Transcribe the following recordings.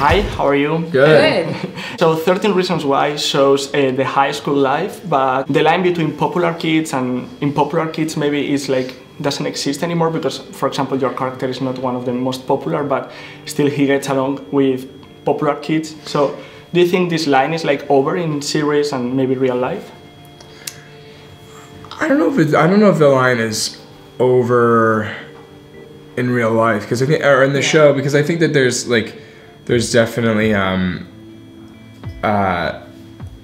Hi, how are you? Good. So 13 Reasons Why shows the high school life, but the line between popular kids and unpopular kids maybe is like doesn't exist anymore because, for example, your character is not one of the most popular, but still he gets along with popular kids. So do you think this line is like over in series and maybe real life? I don't know if the line is over in real life because I think, or in the show, because I think that there's definitely a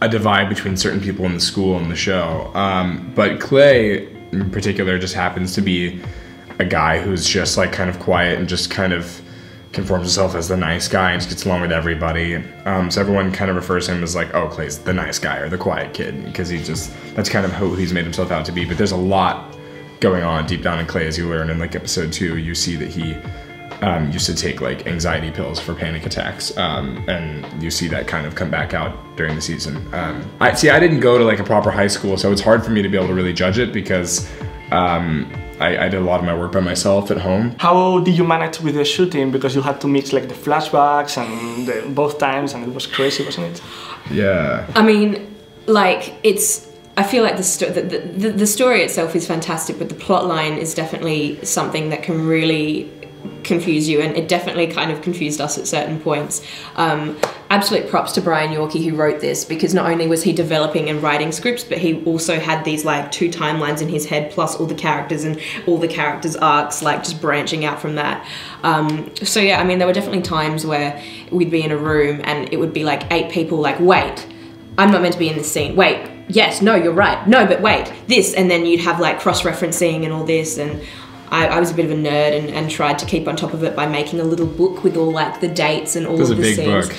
divide between certain people in the school and the show. But Clay in particular just happens to be a guy who's just like kind of quiet and just kind of conforms himself as the nice guy and just gets along with everybody. So everyone kind of refers to him as like, oh, Clay's the nice guy or the quiet kid, because that's kind of who he's made himself out to be. But there's a lot going on deep down in Clay, as you learn in like episode 2. You see that he used to take like anxiety pills for panic attacks, and you see that kind of come back out during the season. I didn't go to like a proper high school, so it's hard for me to be able to really judge it because I did a lot of my work by myself at home. How did you manage with the shooting? Because you had to mix like the flashbacks and both times, and it was crazy, wasn't it? Yeah. I mean, like I feel like the story itself is fantastic, but the plot line is definitely something that can really confuse you, and it definitely kind of confused us at certain points. Absolute props to Brian Yorkie who wrote this, because not only was he developing and writing scripts, but he also had these like 2 timelines in his head plus all the characters and all the characters' arcs like just branching out from that. So yeah, I mean, there were definitely times where we'd be in a room and it would be like 8 people like, wait, I'm not meant to be in this scene, wait, yes, no, you're right, no, but wait, this, and then you'd have like cross-referencing and all this, and I was a bit of a nerd and tried to keep on top of it by making a little book with all like the dates and all of the scenes. Book.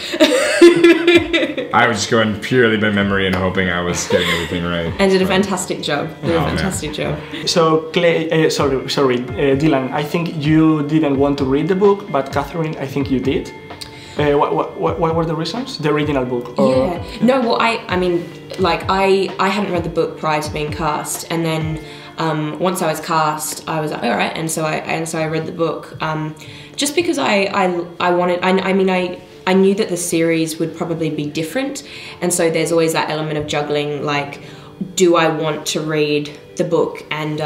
I was just going purely by memory and hoping I was getting everything right. And did a fantastic job. Job. So Clay, Dylan, I think you didn't want to read the book, but Katherine, I think you did. What were the reasons? The original book? Or? Yeah. No, well, I mean, like I hadn't read the book prior to being cast, and then once I was cast, I was like, all right, and so I read the book, just because I knew that the series would probably be different, and so there's always that element of juggling, like, do I want to read the book and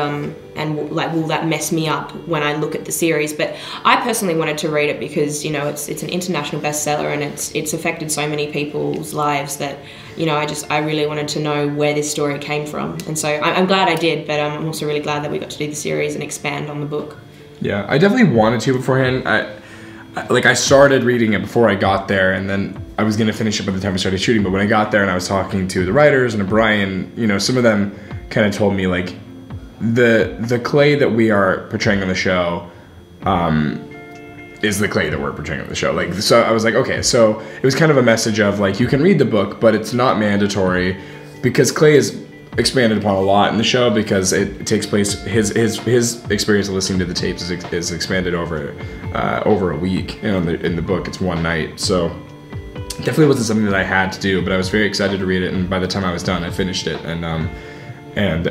like, will that mess me up when I look at the series? But I personally wanted to read it because, you know, it's an international bestseller and it's affected so many people's lives that, you know, I really wanted to know where this story came from. And so I'm glad I did, but I'm also really glad that we got to do the series and expand on the book. Yeah, I definitely wanted to beforehand. I started reading it before I got there, and then I was going to finish it by the time I started shooting, but when I got there and I was talking to the writers and to Brian, you know, some of them kind of told me, like, the Clay that we are portraying on the show is the Clay that we're portraying on the show. Like, so I was like, okay, so it was kind of a message of, like, you can read the book, but it's not mandatory, because Clay is expanded upon a lot in the show, because it takes place, his experience of listening to the tapes is expanded over a week. You know, in the book it's one night, so definitely wasn't something that I had to do, but I was very excited to read it, and by the time I was done I finished it, and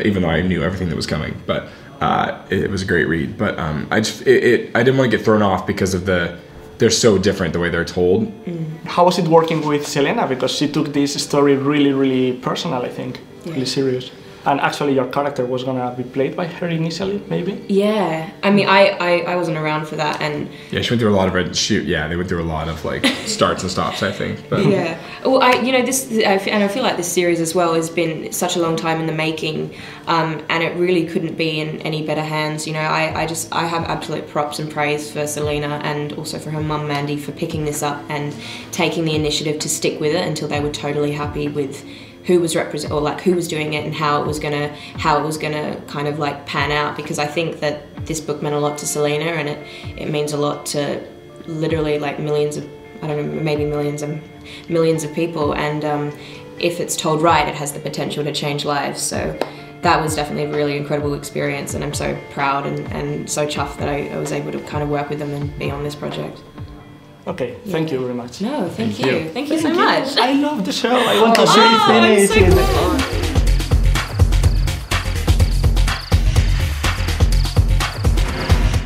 even though I knew everything that was coming, but it was a great read. But I didn't want to get thrown off because of they're so different the way they're told. How was it working with Selena? Because she took this story really, really personal, I think. Really serious. And actually your character was gonna be played by her initially, maybe? Yeah, I mean, I wasn't around for that, and yeah, she went through a lot of they went through a lot of like starts and stops, I think. But yeah, well, I feel like this series as well has been such a long time in the making, and it really couldn't be in any better hands. You know, I have absolute props and praise for Selena, and also for her mum Mandy, for picking this up and taking the initiative to stick with it until they were totally happy with who was who was doing it and how it was gonna kind of like pan out, because I think that this book meant a lot to Selena, and it means a lot to literally like millions of, I don't know, maybe millions of people, and if it's told right, it has the potential to change lives. So that was definitely a really incredible experience, and I'm so proud and so chuffed that I was able to kind of work with them and be on this project. Okay, thank you very much. No, thank you. Thank you so much. I love the show. I want to see it. So cool.